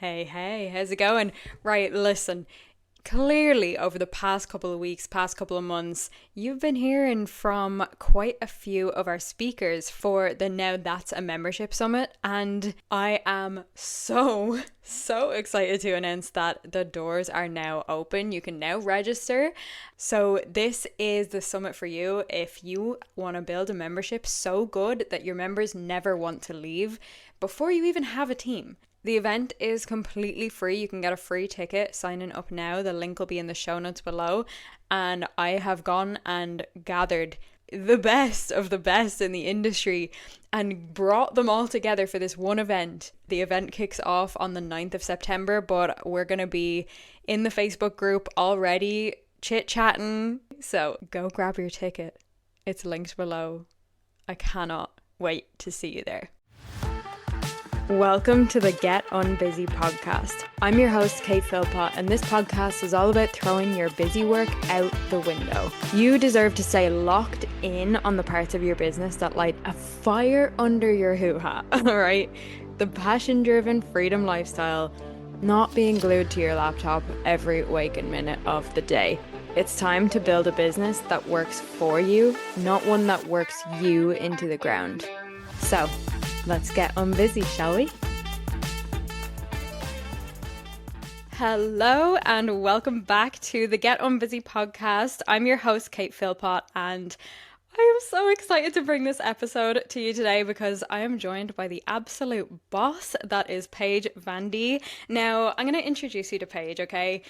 Hey, how's it going? Right, listen. Clearly, over the past couple of weeks, past couple of months, you've been hearing from quite a few of our speakers for the Now That's a Membership Summit. And I am so excited to announce that the doors are now open. You can now register. So, this is the summit for you if you want to build a membership so good that your members never want to leave before you even have a team. The event is completely free. You can get a free ticket signing up now. The link will be in the show notes below. And I have gone and gathered the best of the best in the industry and brought them all together for this one event. The event kicks off on the 9th of September, but we're going to be in the Facebook group already chit-chatting. So go grab your ticket. It's linked below. I cannot wait to see you there. Welcome to the Get Unbusy podcast. I'm your host, Kate Philpott, and this podcast is all about throwing your busy work out the window. You deserve to stay locked in on the parts of your business that light a fire under your hoo-ha, all right? The passion-driven freedom lifestyle, not being glued to your laptop every waking minute of the day. It's time to build a business that works for you, not one that works you into the ground. So, let's get unbusy, shall we? Hello and welcome back to the Get Unbusy podcast. I'm your host, Kate Philpott, and I am so excited to bring this episode to you today because I am joined by the absolute boss, that is Paige Vandy. Now, I'm going to introduce you to Paige, okay?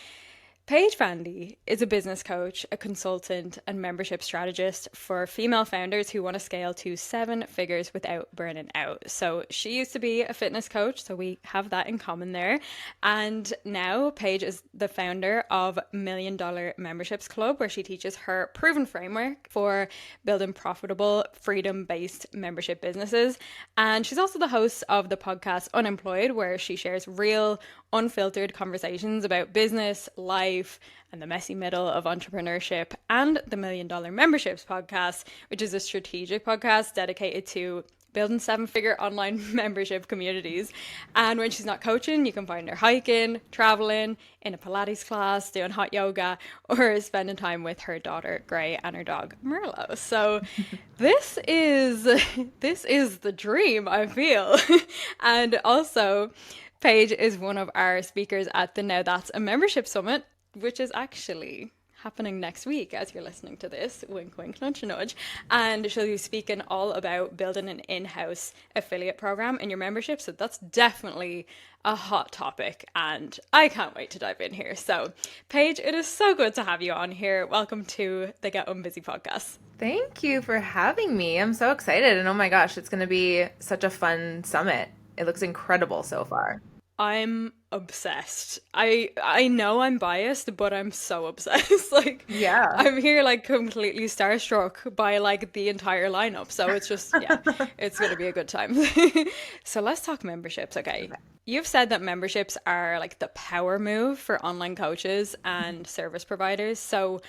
Paige Vandy is a business coach, a consultant, and membership strategist for female founders who want to scale to 7 figures without burning out. So she used to be a fitness coach, so we have that in common there. And now Paige is the founder of $1 Million Memberships Club, where she teaches her proven framework for building profitable, freedom-based membership businesses. And she's also the host of the podcast Unemployed, where she shares real, unfiltered conversations about business, life, and the messy middle of entrepreneurship, and the $1 Million Memberships podcast, which is a strategic podcast dedicated to building 7-figure online membership communities. And when she's not coaching, you can find her hiking, traveling, in a Pilates class, doing hot yoga, or spending time with her daughter Gray and her dog Merlot. So this is the dream, I feel. And also, Paige is one of our speakers at the Now That's a Membership Summit, which is actually happening next week as you're listening to this. Wink, wink, nudge, nudge. And she'll be speaking all about building an in-house affiliate program in your membership. So that's definitely a hot topic and I can't wait to dive in here. So Paige, it is so good to have you on here. Welcome to the Get Unbusy podcast. Thank you for having me. I'm so excited. And oh my gosh, it's going to be such a fun summit. It looks incredible so far. I'm obsessed. I know I'm biased, but I'm so obsessed. Yeah. I'm here completely starstruck by the entire lineup. So it's just, yeah, it's going to be a good time. So let's talk memberships, okay? You've said that memberships are the power move for online coaches and service providers. So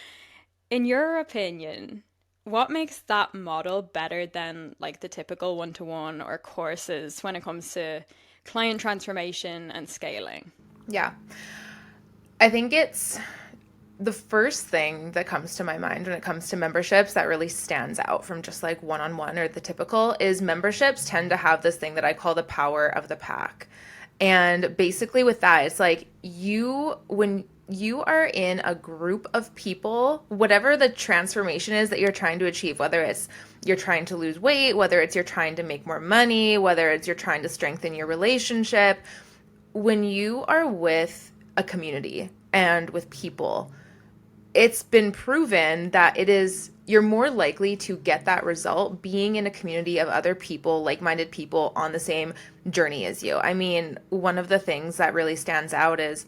in your opinion, what makes that model better than the typical one-to-one or courses when it comes to client transformation and scaling? Yeah. I think it's the first thing that comes to my mind when it comes to memberships that really stands out from just one-on-one or the typical is memberships tend to have this thing that I call the power of the pack. And basically with that, it's when you are in a group of people, whatever the transformation is that you're trying to achieve, whether it's you're trying to lose weight, whether it's you're trying to make more money, whether it's you're trying to strengthen your relationship, when you are with a community and with people, it's been proven that you're more likely to get that result being in a community of other people, like-minded people on the same journey as you. I mean, one of the things that really stands out is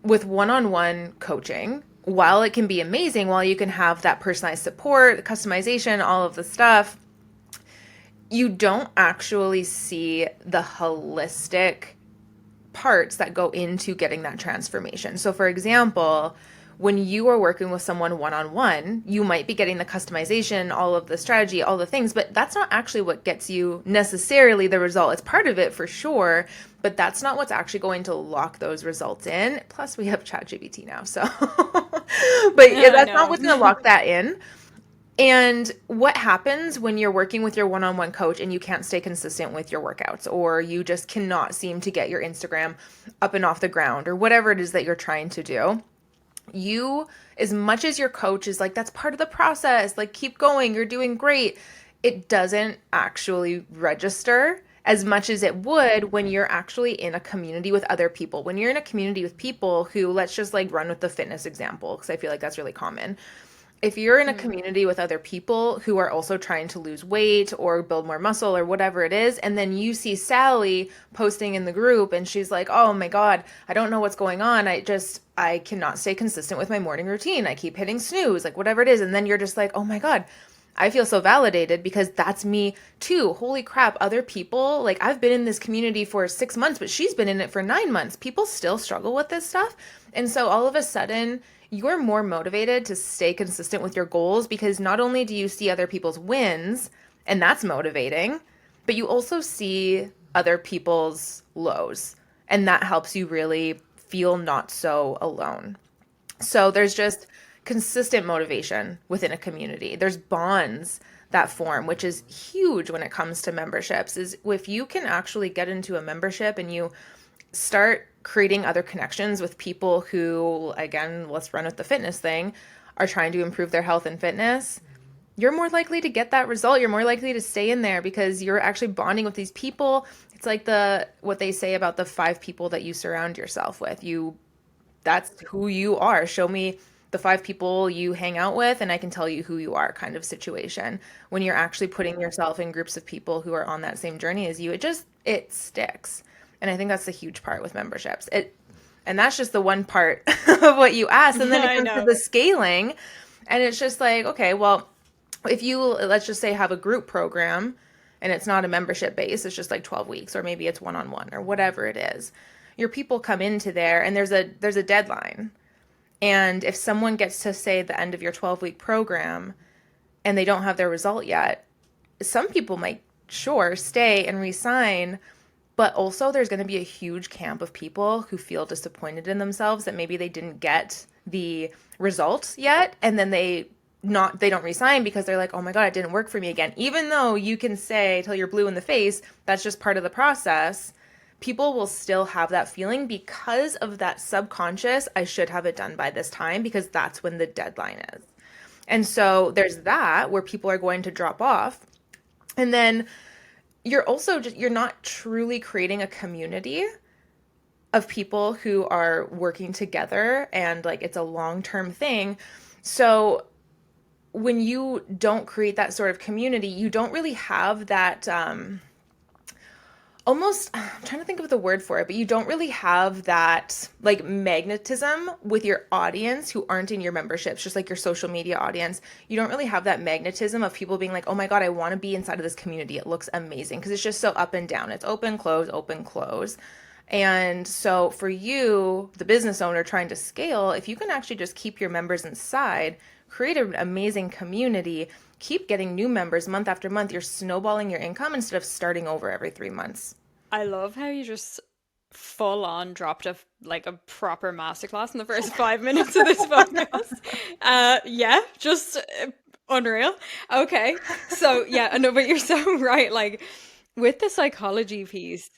with one-on-one coaching, while it can be amazing, while you can have that personalized support, customization, all of the stuff, you don't actually see the holistic parts that go into getting that transformation. So for example, When you are working with someone one-on-one, you might be getting the customization, all of the strategy, all the things, but that's not actually what gets you necessarily the result. It's part of it for sure, but that's not what's actually going to lock those results in. Plus, we have ChatGPT now, so but yeah, I that's not know. what's going to lock that in. And what happens when you're working with your one-on-one coach and you can't stay consistent with your workouts, or you just cannot seem to get your Instagram up and off the ground, or whatever it is that you're trying to do? You, as much as your coach is like, that's part of the process, like, keep going, you're doing great, it doesn't actually register as much as it would when you're actually in a community with other people. When you're in a community with people who, let's just like run with the fitness example, because I feel like that's really common. If you're in a Mm. community with other people who are also trying to lose weight or build more muscle or whatever it is, and then you see Sally posting in the group and she's like, oh my God, I don't know what's going on. I cannot stay consistent with my morning routine. I keep hitting snooze, like whatever it is. And then you're just like, oh my God, I feel so validated because that's me too. Holy crap, other people, like, I've been in this community for 6 months, but she's been in it for 9 months. People still struggle with this stuff. And so all of a sudden, you're more motivated to stay consistent with your goals because not only do you see other people's wins, and that's motivating, but you also see other people's lows. And that helps you really feel not so alone. So there's just consistent motivation within a community. There's bonds that form, which is huge when it comes to memberships. Is if you can actually get into a membership and you start creating other connections with people who, again, let's run with the fitness thing, are trying to improve their health and fitness, you're more likely to get that result. You're more likely to stay in there because you're actually bonding with these people. It's like the what they say about the 5 people that you surround yourself with. That's who you are. Show me the 5 people you hang out with, and I can tell you who you are, kind of situation. When you're actually putting yourself in groups of people who are on that same journey as you, it sticks. And I think that's the huge part with memberships. And that's just the one part of what you asked. And then it I comes to know. the scaling, and it's just like, okay, well, if you, let's just say, have a group program and it's not a membership base, it's just like 12 weeks, or maybe it's one-on-one or whatever it is. Your people come into there and there's a deadline. And if someone gets to, say, the end of your 12-week program and they don't have their result yet, some people might, sure, stay and resign, but also there's going to be a huge camp of people who feel disappointed in themselves that maybe they didn't get the results yet, and then they don't resign because they're like, oh my God, it didn't work for me again. Even though you can say till you're blue in the face, that's just part of the process, people will still have that feeling because of that subconscious, I should have it done by this time because that's when the deadline is. And so there's that where people are going to drop off. And then you're not truly creating a community of people who are working together, and like it's a long-term thing. So when you don't create that sort of community, you don't really have that almost, I'm trying to think of the word for it, but you don't really have that like magnetism with your audience who aren't in your memberships, just like your social media audience. You don't really have that magnetism of people being like, oh my God, I want to be inside of this community. It looks amazing, because it's just so up and down. It's open, close, open, close. And so for you, the business owner trying to scale, if you can actually just keep your members inside, create an amazing community, keep getting new members month after month, you're snowballing your income instead of starting over every 3 months. I love how you just full on dropped a proper masterclass in the first 5 minutes of this podcast. Yeah, just unreal. Okay, so yeah, I know, but you're so right. Like with the psychology piece,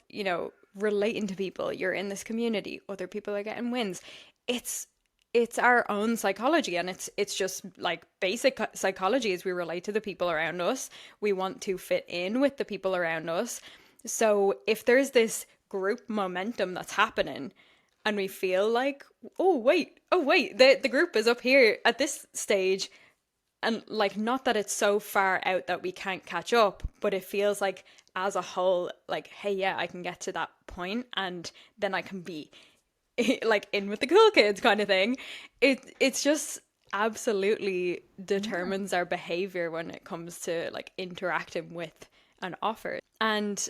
relating to people, you're in this community, other people are getting wins. It's it's our own psychology, and it's just like basic psychology as we relate to the people around us. We want to fit in with the people around us. So if there's this group momentum that's happening and we feel like, oh wait, the group is up here at this stage, and like, not that it's so far out that we can't catch up, but it feels like as a whole, like, hey, yeah, I can get to that point and then I can be like in with the cool kids kind of thing. It's just absolutely determines our behavior when it comes to like interacting with an offer. And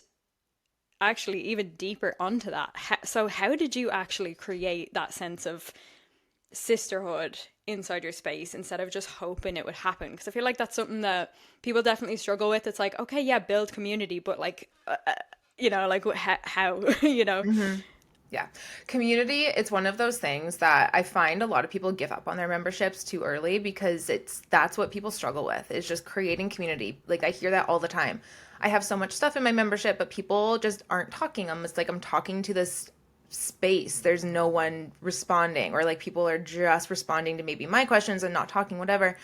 actually, even deeper onto that, so how did you actually create that sense of sisterhood inside your space instead of just hoping it would happen. Because I feel like that's something that people definitely struggle with. It's like, okay, yeah, build community, but like, like how, you know? Mm-hmm. Yeah. Community, it's one of those things that I find a lot of people give up on their memberships too early because that's what people struggle with is just creating community. Like I hear that all the time. I have so much stuff in my membership, but people just aren't talking. It's like I'm talking to this space. There's no one responding, or like people are just responding to maybe my questions and not talking, whatever.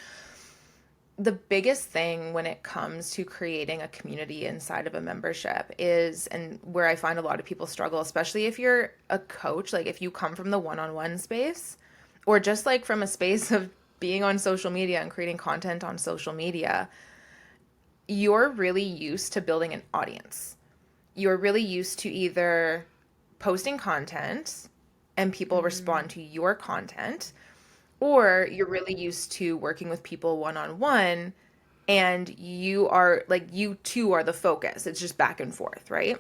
The biggest thing when it comes to creating a community inside of a membership is, and where I find a lot of people struggle, especially if you're a coach, like if you come from the one-on-one space or just like from a space of being on social media and creating content on social media, you're really used to building an audience. You're really used to either posting content and people Mm. respond to your content, or you're really used to working with people one on one and you are like, you two are the focus. It's just back and forth, right?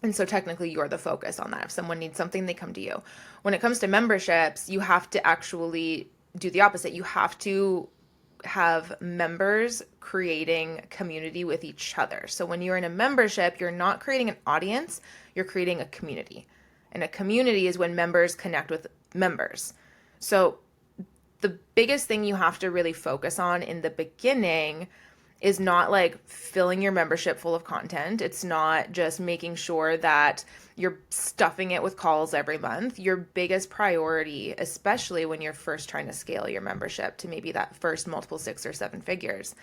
And so technically you're the focus on that. If someone needs something, they come to you. When it comes to memberships, you have to actually do the opposite. You have to have members creating community with each other. So when you're in a membership, you're not creating an audience, you're creating a community. And a community is when members connect with members. So the biggest thing you have to really focus on in the beginning is not like filling your membership full of content. It's not just making sure that you're stuffing it with calls every month. Your biggest priority, especially when you're first trying to scale your membership to maybe that first multiple 6 or 7 figures,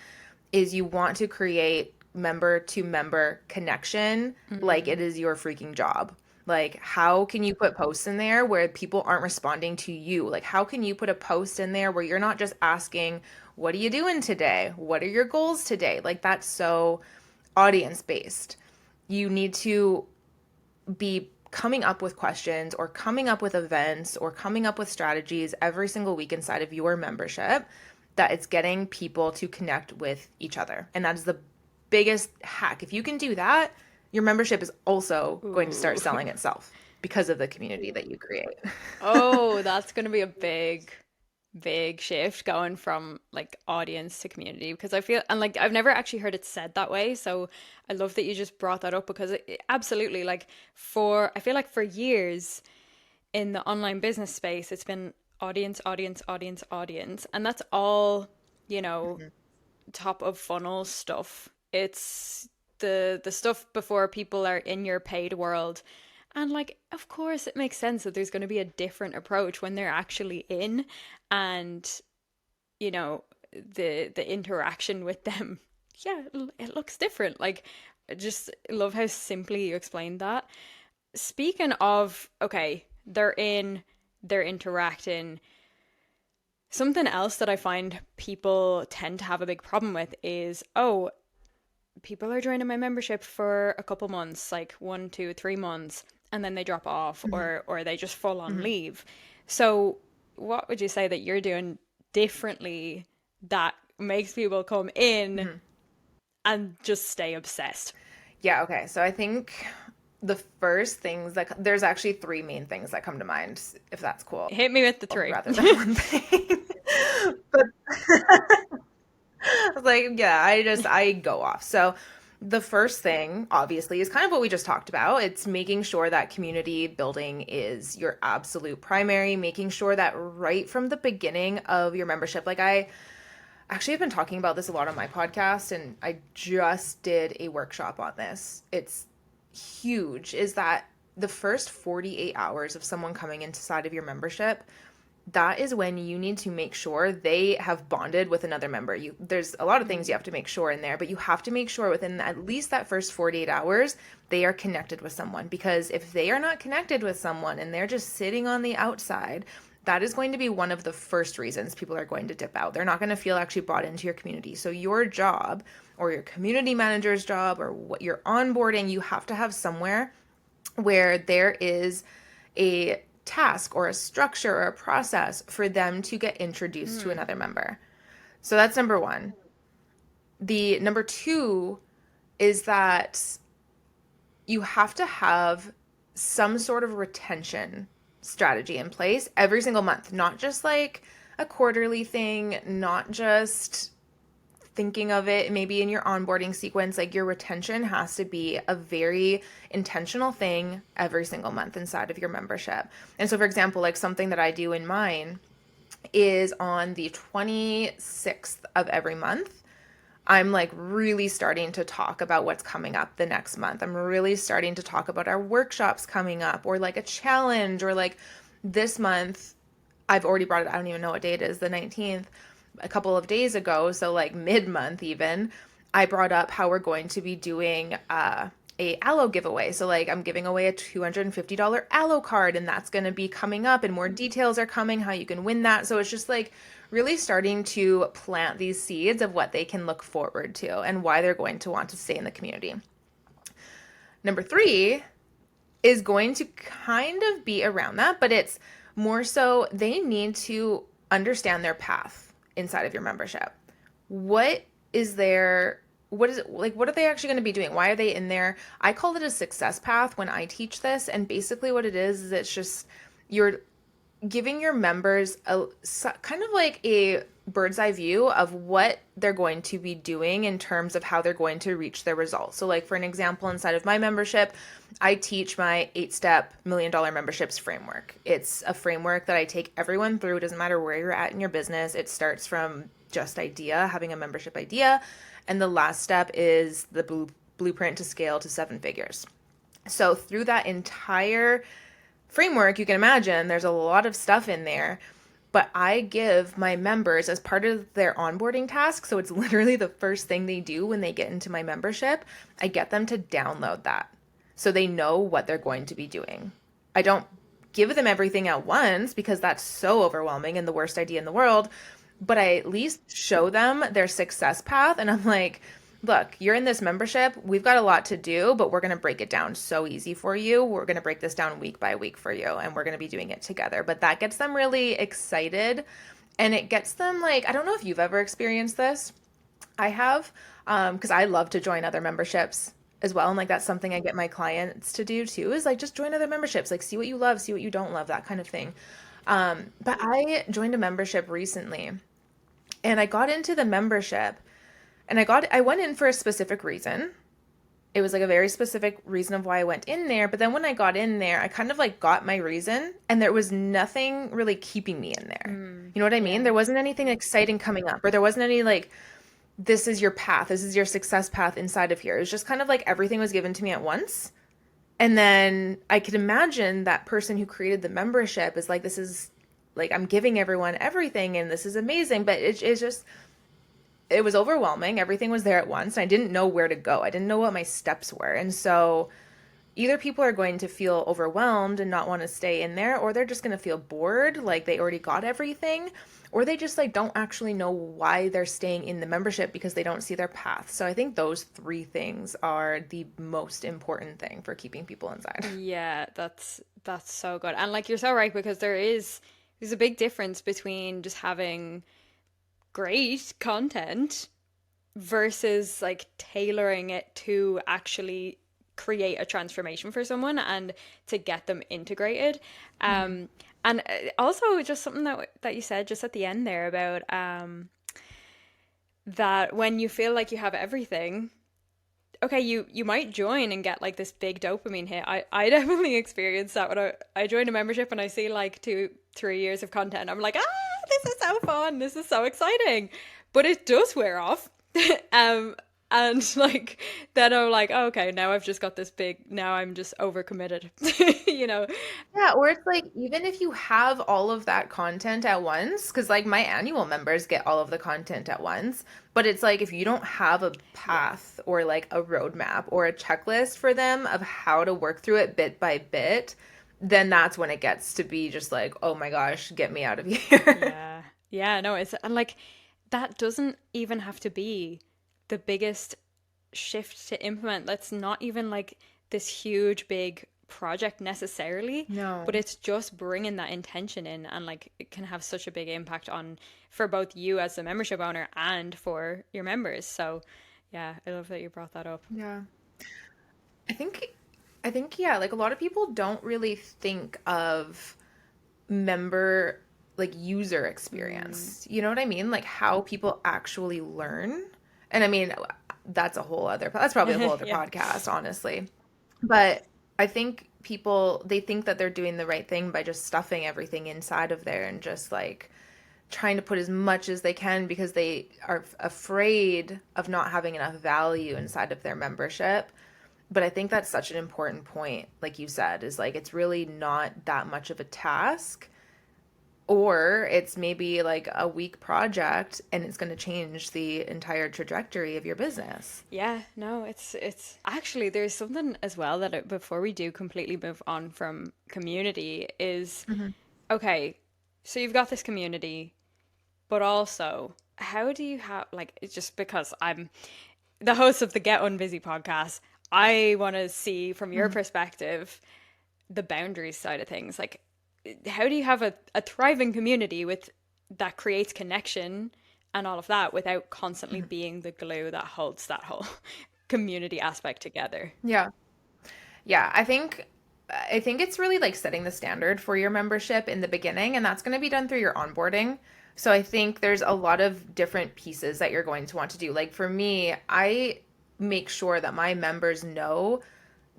is you want to create member to member connection like Mm. it is your freaking job. Like, how can you put posts in there where people aren't responding to you? Like, how can you put a post in there where you're not just asking, what are you doing today? What are your goals today? Like, that's so audience based. You need to be coming up with questions or coming up with events or coming up with strategies every single week inside of your membership that it's getting people to connect with each other. And that is the biggest hack. If you can do that, your membership is also going to start Ooh. selling itself because of the community that you create. Oh, that's going to be a big shift going from like audience to community because I feel and like I've never actually heard it said that way. So I love that you just brought that up because absolutely like for I feel like for years in the online business space it's been audience, audience, audience, audience, and that's all, you know, top of funnel stuff. It's the stuff before people are in your paid world. And like of course it makes sense that there's going to be a different approach when they're actually in and you know the interaction with them. Yeah, it looks different. Like I just love how simply you explained that. Speaking of, okay, they're interacting. Something else that I find people tend to have a big problem with is, oh, people are joining my membership for a couple months, like 1, 2, 3 months, and then they drop off Mhm, or they just full on mhm, leave. So, what would you say that you're doing differently that makes people come in mhm. and just stay obsessed? Yeah, okay. So I think the first things that there's actually three main things that come to mind, if that's cool, Hit me with the three. rather than one thing. But I was like, yeah, I go off. So the first thing, obviously, is kind of what we just talked about. It's making sure that community building is your absolute primary, making sure that right from the beginning of your membership, like I actually have been talking about this a lot on my podcast, and I just did a workshop on this. It's huge, is that the first 48 hours of someone coming inside of your membership, that is when you need to make sure they have bonded with another member. There's a lot of things you Mm. have to make sure in there, but you have to make sure within at least that first 48 hours they are connected with someone, because if they are not connected with someone and they're just sitting on the outside, that is going to be one of the first reasons people are going to dip out. They're not going to feel actually brought into your community. So your job, or your community manager's job, or what you're onboarding, you have to have somewhere where there is a task or a structure or a process for them to get introduced to Mm. another member. So that's number one. The number two is that you have to have some sort of retention strategy in place every single month, not just like a quarterly thing, not just thinking of it maybe in your onboarding sequence. Like, your retention has to be a very intentional thing every single month inside of your membership. And so, for example, like something that I do in mine is on the 26th of every month, I'm like really starting to talk about what's coming up the next month. I'm really starting to talk about our workshops coming up, or like a challenge, or like this month, I've already brought it. I don't even know what date it is, the 19th, a couple of days ago. So like mid-month even, I brought up how we're going to be doing a aloe giveaway. So like I'm giving away a $250 aloe card, and that's going to be coming up, and more details are coming how you can win that. So it's just like really starting to plant these seeds of what they can look forward to and why they're going to want to stay in the community. Number 3 is going to kind of be around that, but it's more so they need to understand their path inside of your membership. What is their, what is it like, what are they actually going to be doing? Why are they in there? I call it a success path when I teach this. And basically what it is it's just you're giving your members a kind of like a bird's eye view of what they're going to be doing in terms of how they're going to reach their results. So like for an example, inside of my membership, I teach my 8-step $1 million memberships framework. It's a framework that I take everyone through. It doesn't matter where you're at in your business. It starts from just idea, having a membership idea. And the last step is the blueprint to scale to 7 figures. So through that entire framework, you can imagine there's a lot of stuff in there, but I give my members as part of their onboarding task. So it's literally the first thing they do when they get into my membership. I get them to download that so they know what they're going to be doing. I don't give them everything at once because that's so overwhelming and the worst idea in the world, but I at least show them their success path. And I'm like, look, you're in this membership. We've got a lot to do, but we're going to break it down so easy for you. We're going to break this down week by week for you, and we're going to be doing it together. But that gets them really excited, and it gets them like, I don't know if you've ever experienced this. I have, because I love to join other memberships as well. And like, that's something I get my clients to do too, is like, just join other memberships, like see what you love, see what you don't love, that kind of thing. But I joined a membership recently, and I got into the membership, and I went in for a specific reason. It was like a very specific reason of why I went in there. But then when I got in there, I kind of like got my reason, and there was nothing really keeping me in there. You know what I mean? Yeah. There wasn't anything exciting coming up, or there wasn't any like, this is your path, this is your success path inside of here. It was just kind of like everything was given to me at once. And then I could imagine that person who created the membership is like, this is like, I'm giving everyone everything and this is amazing. But it's just, it was overwhelming. Everything was there at once. And I didn't know where to go. I didn't know what my steps were. And so either people are going to feel overwhelmed and not want to stay in there, or they're just going to feel bored, like they already got everything, or they just like don't actually know why they're staying in the membership because they don't see their path. So I think those 3 things are the most important thing for keeping people inside. Yeah, that's so good. And like you're so right, because there's a big difference between just having great content versus like tailoring it to actually create a transformation for someone and to get them integrated. And also just something that you said just at the end there about that when you feel like you have everything, okay, you might join and get like this big dopamine hit. I definitely experienced that when I joined a membership and I see like 2-3 years of content. I'm like, this is so fun, this is so exciting. But it does wear off. um and like then I'm like, oh, okay, now I've just got this big, now I'm just overcommitted. you know. Yeah, or it's like, even if you have all of that content at once, because like my annual members get all of the content at once, but it's like if you don't have a Yeah. path or like a roadmap or a checklist for them of how to work through it bit by bit, then that's when it gets to be just like, oh my gosh, get me out of here. Yeah. Yeah, no, it's and like that doesn't even have to be the biggest shift to implement. That's not even like this huge big project necessarily, but No. it's just bringing that intention in, and like it can have such a big impact on for both you as the membership owner and for your members. So, yeah, I love that you brought that up. Yeah. I think I think yeah, like a lot of people don't really think of member like user experience. You know what I mean? Like how people actually learn. And I mean, that's probably a whole other Yeah. podcast, honestly. But I think people they think that they're doing the right thing by just stuffing everything inside of there and just like trying to put as much as they can because they are afraid of not having enough value inside of their membership. But I think that's such an important point, like you said, is like it's really not that much of a task, or it's maybe like a week project and it's going to change the entire trajectory of your business. Yeah, no, it's actually there's something as well that before we do completely move on from community is Mm-hmm. okay, so you've got this community, but also how do you have like it's just because I'm the host of the Get Unbusy podcast, I want to see from your Mm-hmm. perspective the boundaries side of things. Like, how do you have a thriving community with that creates connection and all of that without constantly Mm-hmm. being the glue that holds that whole community aspect together? Yeah. Yeah, I think it's really like setting the standard for your membership in the beginning, and that's going to be done through your onboarding. So I think there's a lot of different pieces that you're going to want to do. Like for me, I make sure that my members know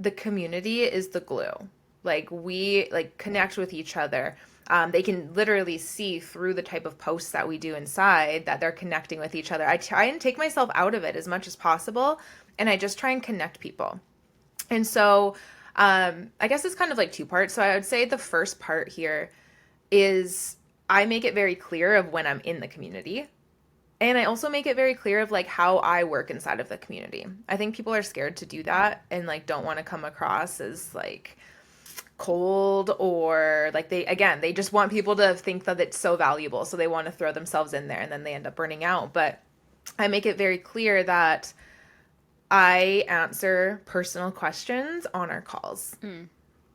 the community is the glue. Like we like connect with each other. They can literally see through the type of posts that we do inside that they're connecting with each other. I try and take myself out of it as much as possible, and I just try and connect people. And so I guess it's kind of like two parts. So I would say the first part here is I make it very clear of when I'm in the community. And I also make it very clear of like how I work inside of the community. I think people are scared to do that and like don't want to come across as like cold, or like they just want people to think that it's so valuable. So they want to throw themselves in there and then they end up burning out. But I make it very clear that I answer personal questions on our calls. Mm.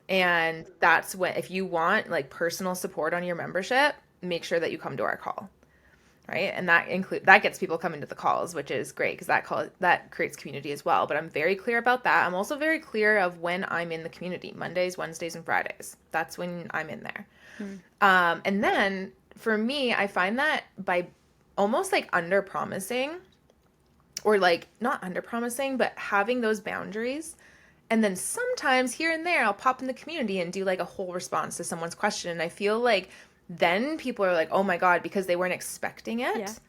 And that's when, if you want like personal support on your membership, make sure that you come to our call, right? And that gets people coming to the calls, which is great because that creates community as well. But I'm very clear about that. I'm also very clear of when I'm in the community: Mondays, Wednesdays, and Fridays. That's when I'm in there. Mm. And then for me, I find that by almost like under promising, or like not under promising, but having those boundaries. And then sometimes here and there, I'll pop in the community and do like a whole response to someone's question. And I feel like then people are like, oh my God, because they weren't expecting Yeah. it.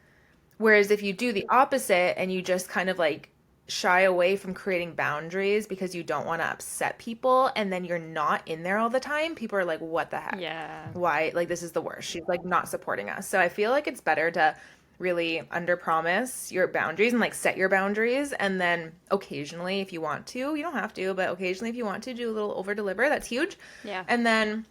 Whereas if you do the opposite and you just kind of like shy away from creating boundaries because you don't want to upset people, and then you're not in there all the time, people are like, what the heck? Yeah. Why? Like, this is the worst. She's like not supporting us. So I feel like it's better to really under promise your boundaries and like set your boundaries, and then occasionally if you want to, you don't have to, but occasionally if you want to, do a little over deliver. That's huge. Yeah. And then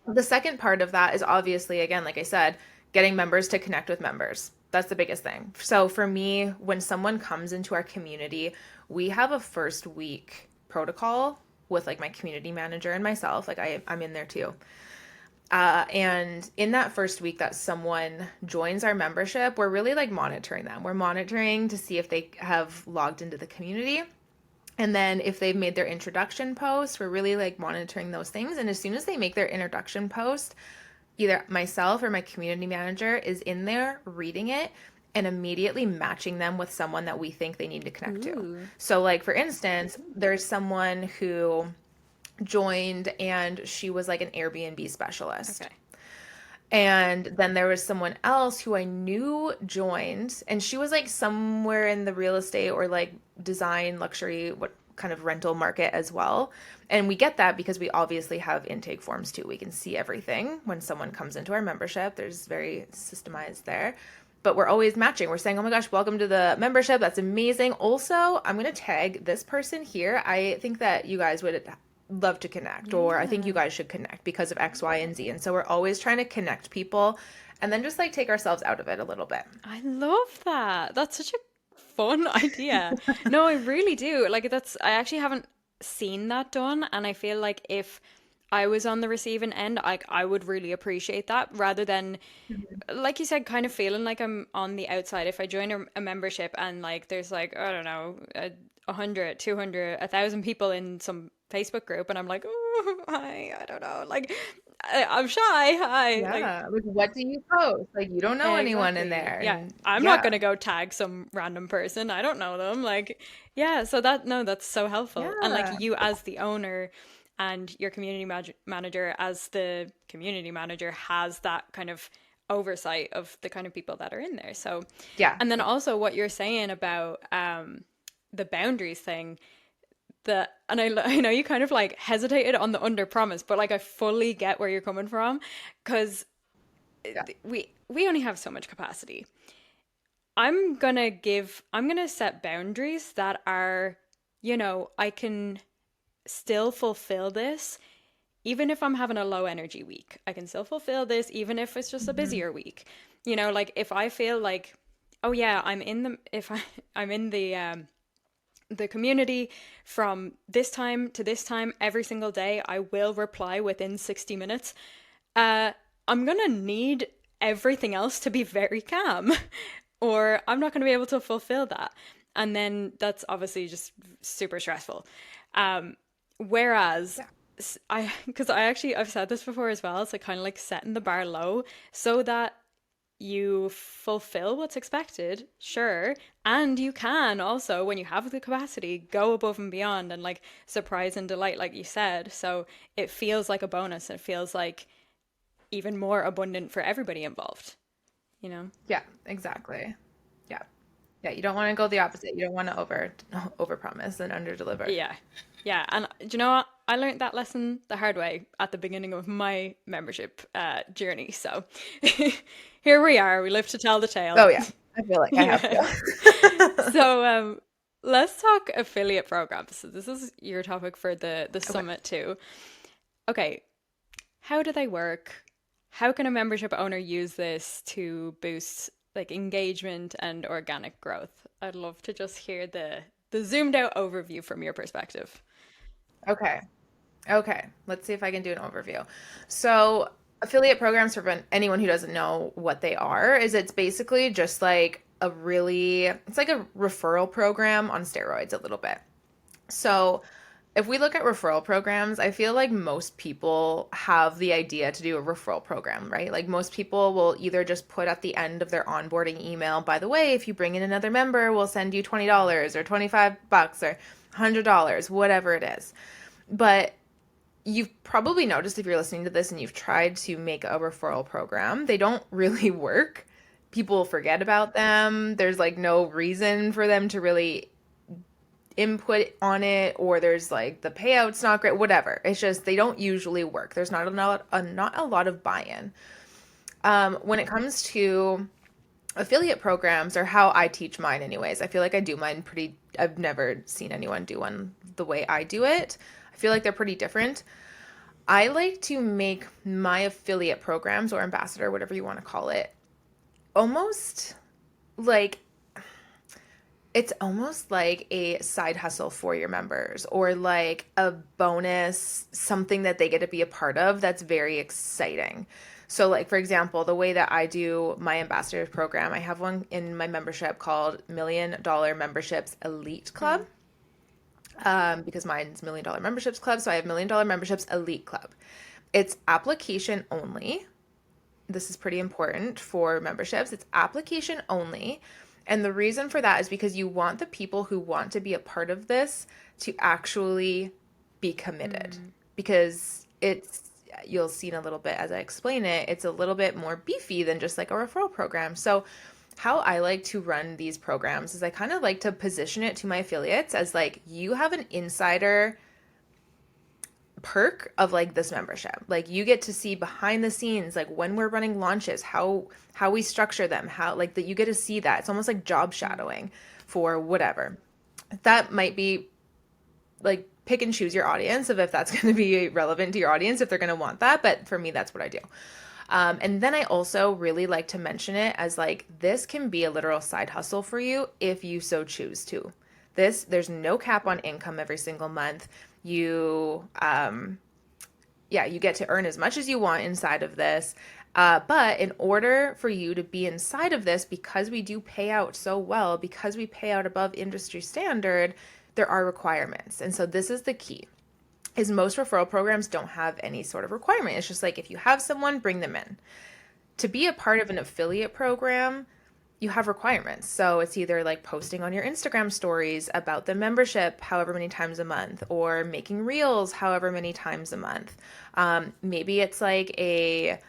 the second part of that is obviously, again, like I said, getting members to connect with members. That's the biggest thing. So for me, when someone comes into our community, we have a first week protocol with like my community manager and myself. Like I'm in there too. And in that first week that someone joins our membership, we're really like monitoring them. We're monitoring to see if they have logged into the community. And then if they've made their introduction post, we're really like monitoring those things. And as soon as they make their introduction post, either myself or my community manager is in there reading it and immediately matching them with someone that we think they need to connect to. Ooh. So like for instance, there's someone who joined and she was like an Airbnb specialist. Okay. And then there was someone else who I knew joined, and she was like somewhere in the real estate or like design, luxury, what kind of rental market as well. And we get that because we obviously have intake forms too. We can see everything when someone comes into our membership. There's very systemized there. But we're always matching. We're saying, oh my gosh, welcome to the membership. That's amazing. Also, I'm going to tag this person here. I think that you guys would love to connect, or I think you Yeah. guys should connect because of X, Y, and Z. And so we're always trying to connect people and then just like take ourselves out of it a little bit. I love that. That's such a fun idea. No, I really do. Like I actually haven't seen that done, and I feel like if I was on the receiving end, I would really appreciate that rather than like you said, kind of feeling like I'm on the outside. If I join a membership and like there's like, I don't know, 100, 200, 1,000 people in some Facebook group, and I'm like, oh, I don't know. Like, I'm shy. Hi. Like, Yeah. Like, what do you post? Like, you don't know anyone in exactly. there. Yeah. And I'm not yeah. gonna go tag some random person. I don't know them. Like, yeah. So that, no, that's so helpful. And like Yeah. you as the owner and your community manager as the community manager has that kind of oversight of the kind of people that are in there. So, Yeah. and then also what you're saying about the boundaries thing, and I know you kind of like hesitated on the under promise, but like I fully get where you're coming from because Yeah. we only have so much capacity. I'm gonna set boundaries that are, I can still fulfill this even if I'm having a low energy week. I can still fulfill this even if it's just a Hmm. busier week. Like if I feel like, oh yeah, I'm in the community from this time to this time every single day, I will reply within 60 minutes. Uh, I'm gonna need everything else to be very calm, or I'm not gonna be able to fulfill that. And then that's obviously just super stressful. Whereas Yeah. because I've said this before as well, it's like kind of like setting the bar low so that you fulfill what's expected, sure. And you can also, when you have the capacity, go above and beyond and like surprise and delight, like you said. So it feels like a bonus. It feels like even more abundant for everybody involved, you know? Yeah. Exactly. Yeah. Yeah. You don't want to go the opposite. You don't want to over promise and under deliver. Yeah. Yeah. And do you know what? I learned that lesson the hard way at the beginning of my membership journey. So here we are. We live to tell the tale. Oh yeah. I feel like I have Yeah. to. So let's talk affiliate programs. So this is your topic for the Okay. summit too. Okay, how do they work? How can a membership owner use this to boost like engagement and organic growth? I'd love to just hear the zoomed out overview from your perspective. Okay. Okay, let's see if I can do an overview. So, affiliate programs, for anyone who doesn't know what they are, is it's basically just like it's like a referral program on steroids a little bit. So, if we look at referral programs, I feel like most people have the idea to do a referral program, right? Like most people will either just put at the end of their onboarding email, by the way, if you bring in another member, we'll send you $20 or $25 or $100, whatever it is. But you've probably noticed if you're listening to this and you've tried to make a referral program, they don't really work. People forget about them. There's like no reason for them to really input on it, or there's like the payout's not great, whatever. It's just they don't usually work. There's not a lot of buy-in. When it comes to affiliate programs, or how I teach mine anyways, I feel like I do mine pretty, I've never seen anyone do one the way I do it. I feel like they're pretty different. I like to make my affiliate programs, or ambassador, whatever you want to call it, almost like it's almost like a side hustle for your members, or like a bonus, something that they get to be a part of that's very exciting. So, like, for example, the way that I do my ambassadors program, I have one in my membership called $1 Million Memberships Elite Club, because mine's $1 Million Memberships Club. So I have $1 Million Memberships Elite Club. It's application only. This is pretty important for memberships. It's application only. And the reason for that is because you want the people who want to be a part of this to actually be committed. Because you'll see in a little bit as I explain it, it's a little bit more beefy than just like a referral program. So, how I like to run these programs is I kind of like to position it to my affiliates as like, you have an insider perk of like this membership. Like you get to see behind the scenes, like when we're running launches, how we structure them, how like that, you get to see that. It's almost like job shadowing for whatever. That might be like, pick and choose your audience of if that's going to be relevant to your audience, if they're going to want that. But for me, that's what I do. And then I also really like to mention it as like, this can be a literal side hustle for you if you so choose to. There's no cap on income every single month. You get to earn as much as you want inside of this. But in order for you to be inside of this, because we do pay out so well, because we pay out above industry standard, there are requirements. And so this is the key. is most referral programs don't have any sort of requirement. It's just like if you have someone, bring them in. To be a part of an affiliate program, you have requirements. So it's either like posting on your Instagram stories about the membership however many times a month, or making reels however many times a month. Maybe it's like a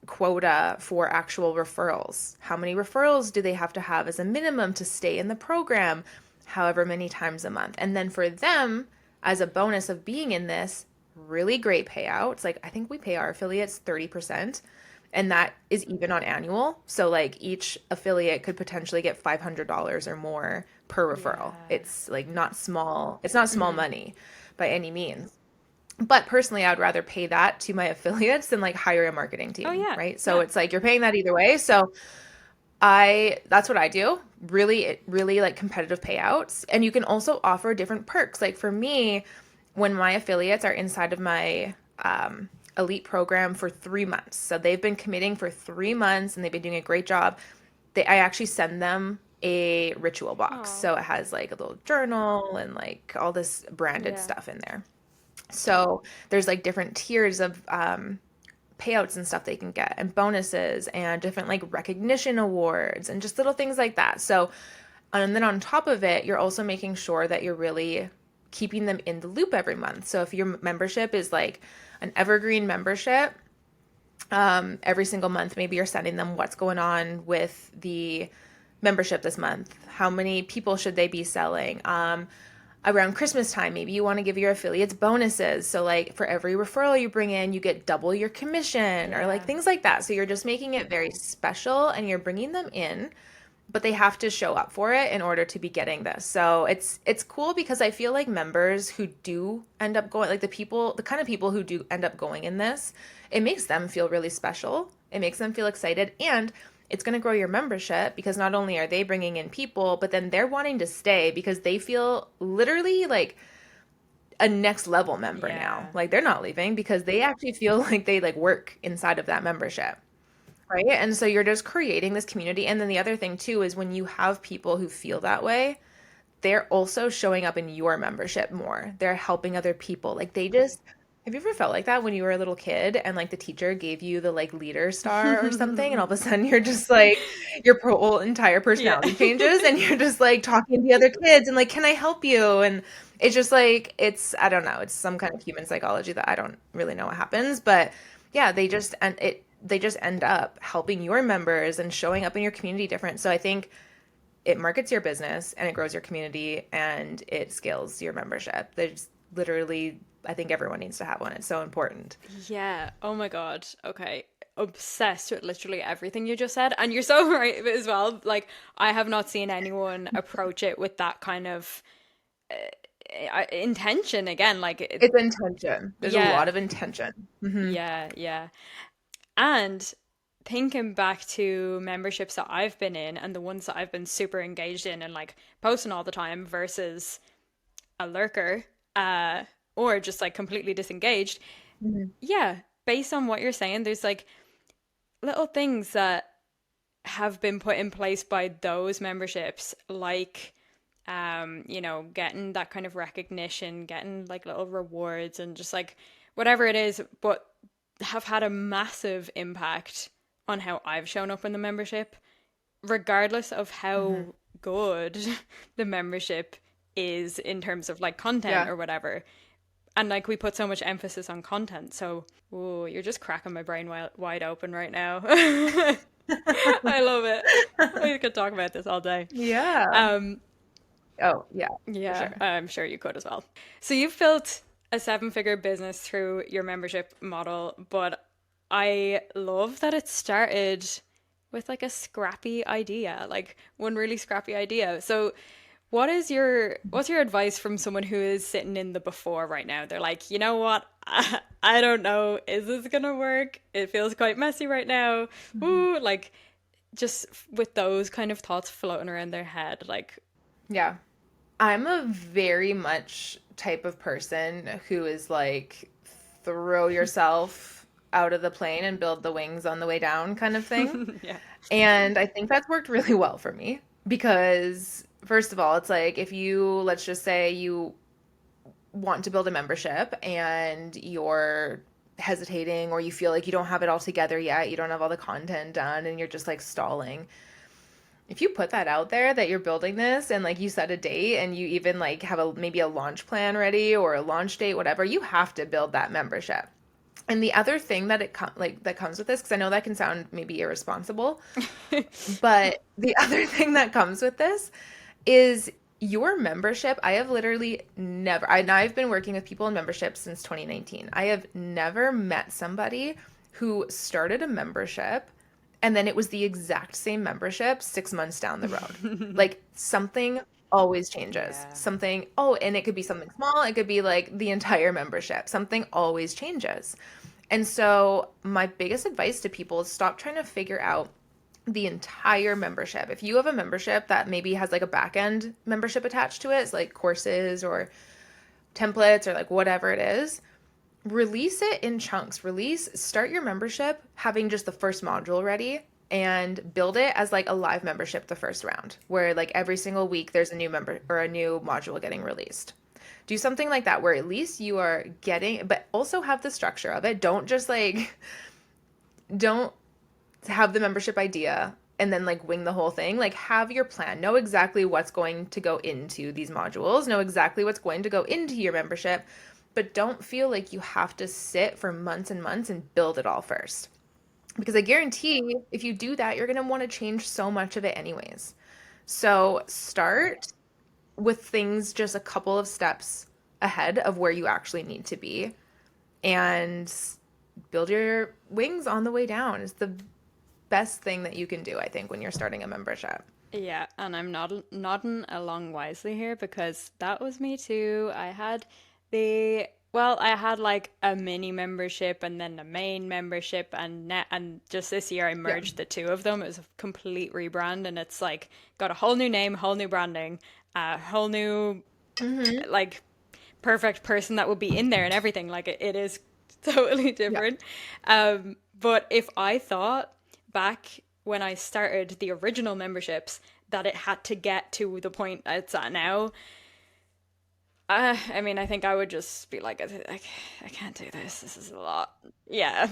quota for actual referrals. How many referrals do they have to have as a minimum to stay in the program however many times a month? And then for them, as a bonus of being in this, really great payouts. Like I think we pay our affiliates 30%, and that is even on annual. So like each affiliate could potentially get $500 or more per referral. Yeah. It's like not small. It's not small money by any means. But personally, I'd rather pay that to my affiliates than like hire a marketing Oh team, yeah. right? So Yeah. it's like you're paying that either way. So I that's what I do. Really, really like competitive payouts. And you can also offer different perks. Like for me, when my affiliates are inside of my elite program for 3 months, so they've been committing for 3 months and they've been doing a great job. I actually send them a ritual box. Oh. So it has like a little journal and like all this branded Yeah. stuff in there. So there's like different tiers of payouts and stuff they can get, and bonuses and different like recognition awards and just little things like that. So, and then on top of it, you're also making sure that you're really keeping them in the loop every month. So if your membership is like an evergreen membership, every single month, maybe you're sending them what's going on with the membership this month. How many people should they be selling? Around Christmas time, maybe you want to give your affiliates bonuses. So, like, for every referral you bring in, you get double your commission or like Yeah. things like that. So, you're just making it very special and you're bringing them in, but they have to show up for it in order to be getting this. So, it's cool because I feel like members who do end up going, like the kind of people who do end up going in this, it makes them feel really special. It makes them feel excited, and it's going to grow your membership because not only are they bringing in people, but then they're wanting to stay because they feel literally like a next level member now. Yeah. Like they're not leaving because they actually feel like they like work inside of that membership. Right. And so you're just creating this community. And then the other thing too is when you have people who feel that way, they're also showing up in your membership more. They're helping other people. Like they just, have you ever felt like that when you were a little kid and like the teacher gave you the like leader star or something, and all of a sudden you're just like your whole entire Yeah. personality changes and you're just like talking to the other kids and like, can I help you? And it's just like I don't know, it's some kind of human psychology that I don't really know what happens, but yeah, they just end up helping your members and showing up in your community different. So I think it markets your business and it grows your community and it scales your membership. There's literally, I think everyone needs to have one. It's so important. Yeah. Oh my God. Okay. Obsessed with literally everything you just said. And you're so right as well. Like, I have not seen anyone approach it with that kind of intention again. Like, It's intention. There's a yeah. lot of intention. Hmm. Yeah. Yeah. And thinking back to memberships that I've been in and the ones that I've been super engaged in and like posting all the time versus a lurker, or just like completely disengaged. Hmm. Yeah, based on what you're saying, there's like little things that have been put in place by those memberships, like getting that kind of recognition, getting like little rewards and just like whatever it is, but have had a massive impact on how I've shown up in the membership, regardless of Hmm. how good the membership is in terms of like content Yeah. or whatever. And like we put so much emphasis on content. So, ooh, you're just cracking my brain wide open right now. I love it. We could talk about this all day. Yeah. Um, Oh, yeah, for yeah, sure. I'm sure you could as well. So you've built a seven-figure business through your membership model, but I love that it started with like a scrappy idea, like one really scrappy idea. So what's your advice from someone who is sitting in the before right now? They're like, you know what? I don't know. Is this gonna work? It feels quite messy right now. Mhm. Ooh, like just with those kind of thoughts floating around their head, like, Yeah. I'm a very much type of person who is like, throw yourself out of the plane and build the wings on the way down kind of thing. yeah. And I think that's worked really well for me because, first of all, it's like if you, let's just say you want to build a membership and you're hesitating, or you feel like you don't have it all together yet, you don't have all the content done, and you're just like stalling. If you put that out there that you're building this, and like you set a date, and you even like have a maybe a launch plan ready or a launch date, whatever, you have to build that membership. And the other thing that that comes with this, because I know that can sound maybe irresponsible, but the other thing that comes with this is your membership. I have literally never, I've been working with people in memberships since 2019. I have never met somebody who started a membership and then it was the exact same membership 6 months down the road. Like something always changes. Yeah. Something, oh, and it could be something small, it could be like the entire membership. Something always changes. And so, my biggest advice to people is stop trying to figure out the entire membership. If you have a membership that maybe has like a back end membership attached to it, it's like courses or templates or like whatever it is, release it in chunks. Start your membership having just the first module ready and build it as like a live membership the first round, where like every single week there's a new member or a new module getting released. Do something like that where at least you are getting, but also have the structure of it. Don't just like, don't have the membership idea and then like wing the whole thing. Like have your plan. Know exactly what's going to go into these modules. Know exactly what's going to go into your membership, but don't feel like you have to sit for months and months and build it all first. Because I guarantee if you do that, you're going to want to change so much of it anyways. So start with things just a couple of steps ahead of where you actually need to be, and build your wings on the way down. It's the best thing that you can do, I think, when you're starting a membership. Yeah, and I'm not nodding along wisely here because that was me too. I had like a mini membership and then the main membership, and just this year I Yeah. merged the two of them. It was a complete rebrand, and it's like got a whole new name, whole new branding, a whole new Hmm. like perfect person that would be in there and everything. Like it is totally Yeah. different. But if I thought back when I started the original memberships that it had to get to the point it's at now, I mean, I think I would just be like, I can't do this. This is a lot. Yeah,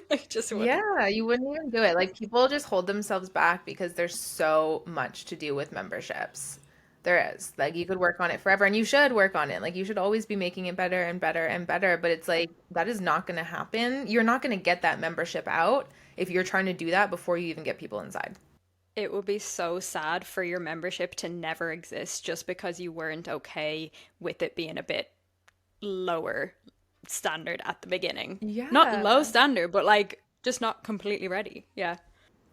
I just wouldn't. Yeah, you wouldn't even do it. Like people just hold themselves back because there's so much to do with memberships. There is. Like you could work on it forever, and you should work on it. Like you should always be making it better and better and better, but it's like that is not going to happen. You're not going to get that membership out if you're trying to do that before you even get people inside. It would be so sad for your membership to never exist just because you weren't okay with it being a bit lower standard at the beginning. Not low Yeah. standard, but like just not completely ready. Yeah.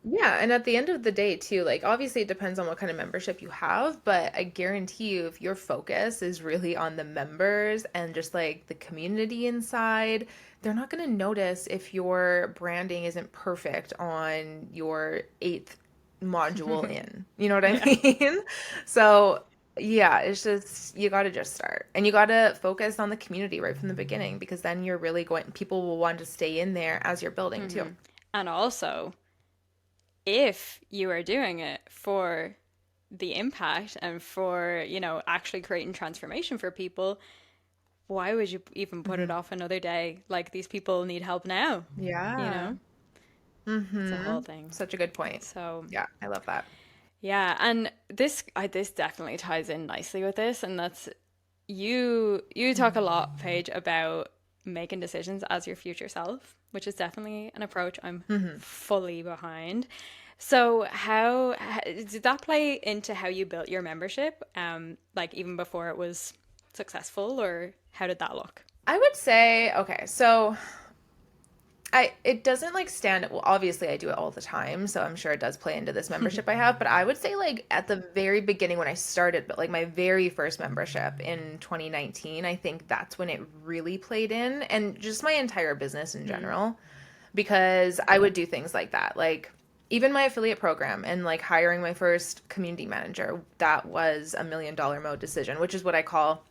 Yeah, and at the end of the day too, like obviously it depends on what kind of membership you have, but I guarantee you if your focus is really on the members and just like the community inside, they're not going to notice if your branding isn't perfect on your eighth module in. You know what I Yeah. mean? So, yeah, it's just you got to just start. And you got to focus on the community right from the beginning, because then you're really going people will want to stay in there as you're building too. And also, if you are doing it for the impact and for, actually creating transformation for people, why would you even put it Mhm. off another day? Like these people need help now, you Yeah. know? It's a whole Mm-hmm. thing. Such a good point. So, Yeah, I love that. yeah, and this definitely ties in nicely with this, and that's you talk a lot, Paige, about making decisions as your future self, which is definitely an approach I'm Hmm. fully behind. So did that play into how you built your membership? Like even before it was successful, or how did that look? I would say, okay, so it doesn't like stand, well, obviously I do it all the time, so I'm sure it does play into this membership I have, but I would say like at the very beginning when I started, but like my very first membership in 2019, I think that's when it really played in, and just my entire business in Mm. general, because I would do things like that. Like even my affiliate program and like hiring my first community manager, that was $1 million mode decision, which is what I call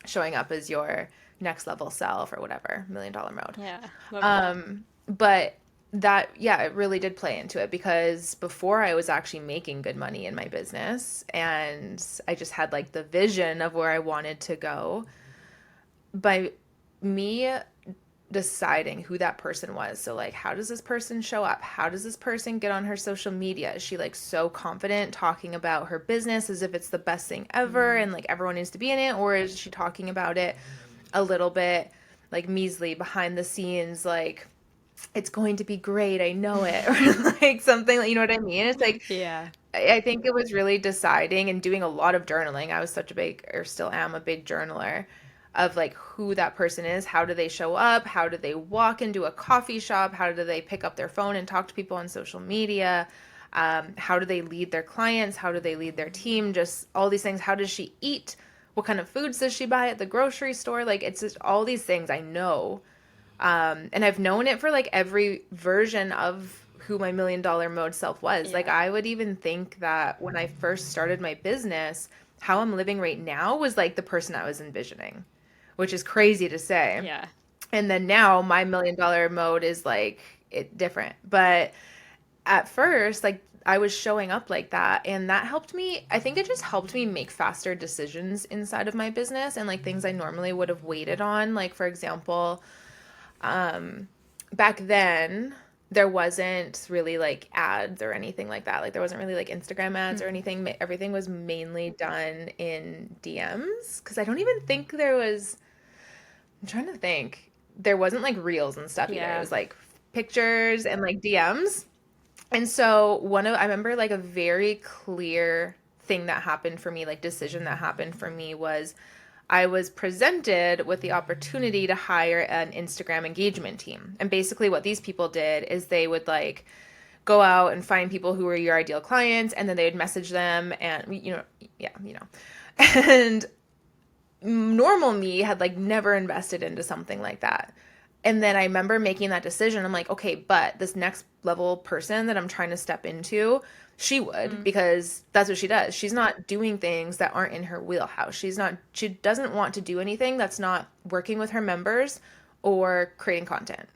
showing up as your next level self or whatever, $1 million mode. Yeah, love that. But that, yeah, it really did play into it, because before I was actually making good money in my business and I just had like the vision of where I wanted to go. by me deciding who that person was. So like, how does this person show up? How does this person get on her social media? Is she like so confident talking about her business as if it's the best thing ever and like everyone needs to be in it? Or is she talking about it a little bit like measly behind the scenes, like it's going to be great, I know it, or like something, you know what I mean? It's like, Yeah. I think it was really deciding and doing a lot of journaling. I was such a big, or still am a big journaler of like who that person is. How do they show up? How do they walk into a coffee shop? How do they pick up their phone and talk to people on social media? How do they lead their clients? How do they lead their team? Just all these things. How does she eat? What kind of foods does she buy at the grocery store? Like it's just all these things I know. And I've known it for like every version of who my $1 million mode self was. Like Yeah. I would even think that when I first started my business, how I'm living right now was like the person I was envisioning, which is crazy to say. Yeah. And then now my $1 million mode is like it different. But at first, like I was showing up like that, and that helped me. I think it just helped me make faster decisions inside of my business and like things I normally would have waited on. Like for example, um, back then there wasn't really like ads or anything like that. Like there wasn't really like Instagram ads or Mhm. anything. Everything was mainly done in DMs because I don't even think there was. I'm trying to think. There wasn't like reels and stuff either. It Yeah. was like pictures and like DMs. And so I remember like a very clear thing that happened for me, like decision that happened for me was I was presented with the opportunity to hire an Instagram engagement team. And basically what these people did is they would like go out and find people who were your ideal clients and then they would message them and yeah, And normal me had like never invested into something like that. And then I remember making that decision. I'm like, okay, but this next level person that I'm trying to step into, she would Mm. because that's what she does. She's not doing things that aren't in her wheelhouse. She doesn't want to do anything that's not working with her members or creating content,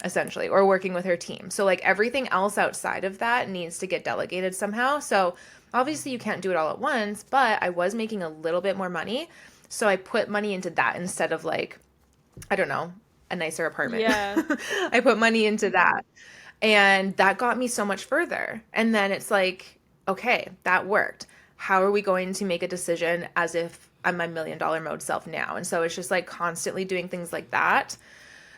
essentially, or working with her team. So like everything else outside of that needs to get delegated somehow. So obviously you can't do it all at once, but I was making a little bit more money. So I put money into that instead of like, I don't know, a nicer apartment. Yeah. I put money into that. And that got me so much further. And then it's like, okay, that worked. How are we going to make a decision as if I'm my $1 million mode self now? And so it's just like constantly doing things like that.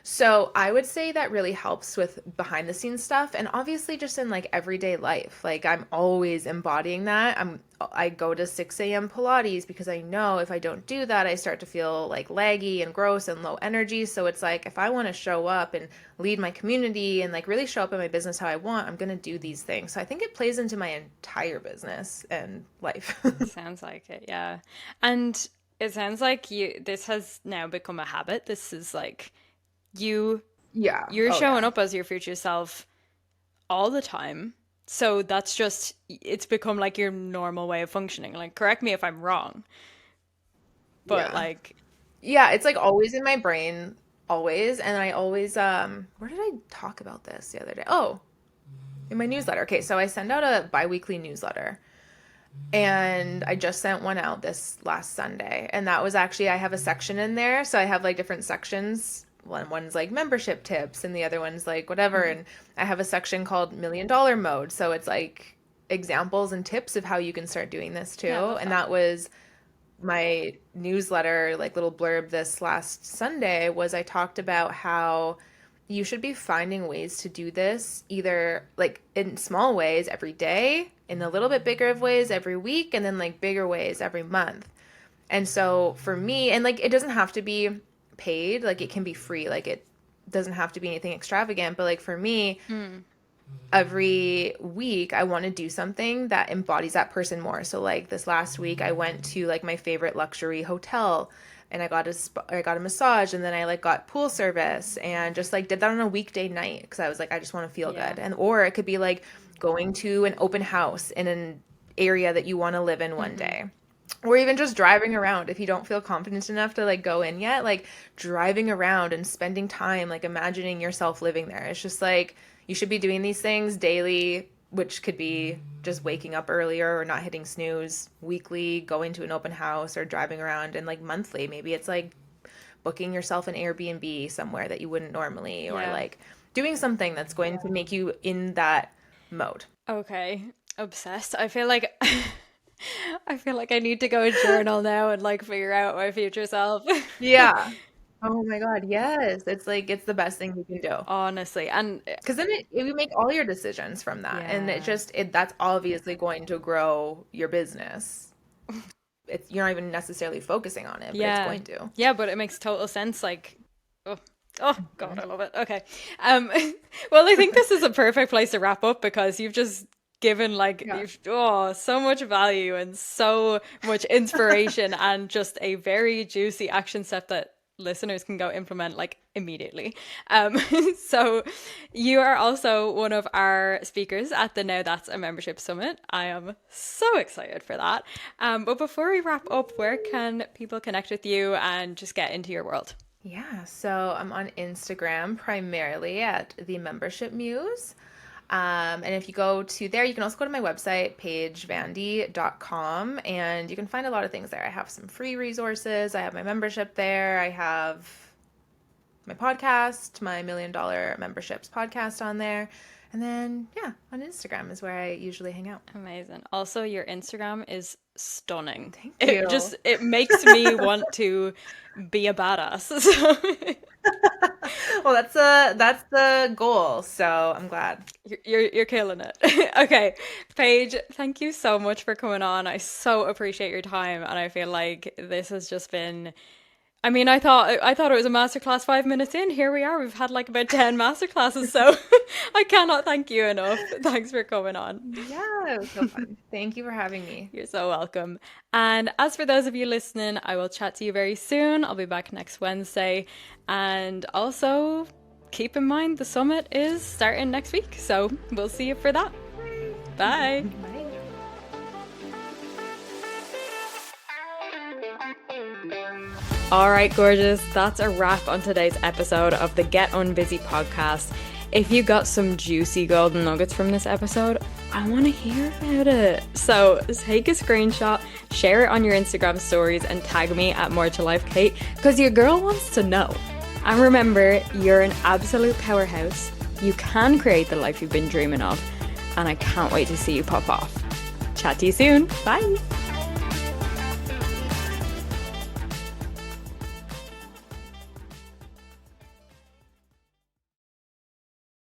So I would say that really helps with behind the scenes stuff and obviously just in like everyday life. Like I'm always embodying that. I go to 6 a.m. Pilates because I know if I don't do that, I start to feel like laggy and gross and low energy. So it's like if I want to show up and lead my community and like really show up in my business how I want, I'm going to do these things. So I think it plays into my entire business and life. Sounds like it, yeah. And it sounds like this has now become a habit. This is like you Yeah. you're Oh showing yeah. up as your future self all the time. So that's just it's become like your normal way of functioning. Like correct me if I'm wrong, but Yeah. like Yeah, it's like always in my brain, always. And I always, where did I talk about this the other day? Oh, in my newsletter. Okay, so I send out a biweekly newsletter. And I just sent one out this last Sunday. And that was actually, I have a section in there. So I have like different sections. One's like membership tips, and the other one's like whatever. mhm. And I have a section called $1 million mode. So it's like examples and tips of how you can start doing this too. Yeah, I love And that. that was my newsletter, like little blurb this last Sunday, was I talked about how you should be finding ways to do this either like in small ways every day, in a little bit bigger of ways every week, and then like bigger ways every month. And so for me, and like it doesn't have to be paid, like it can be free, like it doesn't have to be anything extravagant, but like for me, Mm. every week I want to do something that embodies that person more. So like this last week I went to like my favorite luxury hotel and I got a massage and then I like got pool service and just like did that on a weekday night because I was like I just want to feel Yeah. good. And or it could be like going to an open house in an area that you want to live in one Hmm. day. Or even just driving around if you don't feel confident enough to like go in yet, like driving around and spending time like imagining yourself living there. It's just like you should be doing these things daily, which could be just waking up earlier or not hitting snooze, weekly, going to an open house or driving around, and like monthly, maybe it's like booking yourself an Airbnb somewhere that you wouldn't normally, or Yeah. like doing something that's going to make you in that mode. Okay. Obsessed. I feel like I need to go and journal now and like figure out my future self. Yeah. Oh my God, yes. It's like it's the best thing you can do. Honestly. And Because then you make all your decisions from that. And yeah. that's obviously going to grow your business. You're not even necessarily focusing on it, but it's Yeah. going to. Yeah, but it makes total sense. Like, oh, oh God, Mhm. I love it. Okay. Um, well, I think this is a perfect place to wrap up because you've just given like Yeah. so much value and so much inspiration and just a very juicy action step that listeners can go implement like immediately. Um, so you are also one of our speakers at the Now That's a Membership Summit. I am so excited for that. But before we wrap up, where can people connect with you and just get into your world? Yeah, so I'm on Instagram primarily at the Membership Muse. And if you go to there, you can also go to my website, paigevandy.com, and you can find a lot of things there. I have some free resources. I have my membership there. I have my podcast, my $1 Million Memberships podcast on there. And then, yeah, on Instagram is where I usually hang out. Amazing. Also, your Instagram is stunning. Thank It you. just it makes me want to be a badass. So Well, that's the goal, so I'm glad. you're killing it. Okay, Paige, thank you so much for coming on. I so appreciate your time, and I feel like this has just been. I mean, I thought it was a masterclass 5 minutes in. Here we are. We've had like about 10 masterclasses, so I cannot thank you enough. Thanks for coming on. Yeah, it was so fun. Thank you for having me. You're so welcome. And as for those of you listening, I will chat to you very soon. I'll be back next Wednesday. And also, keep in mind the summit is starting next week. So we'll see you for that. Bye. Bye. All right, gorgeous. That's a wrap on today's episode of the Get Unbusy podcast. If you got some juicy golden nuggets from this episode, I want to hear about it. So take a screenshot, share it on your Instagram stories, and tag me at More to Life Kate because your girl wants to know. And remember, you're an absolute powerhouse. You can create the life you've been dreaming of, and I can't wait to see you pop off. Chat to you soon. Bye.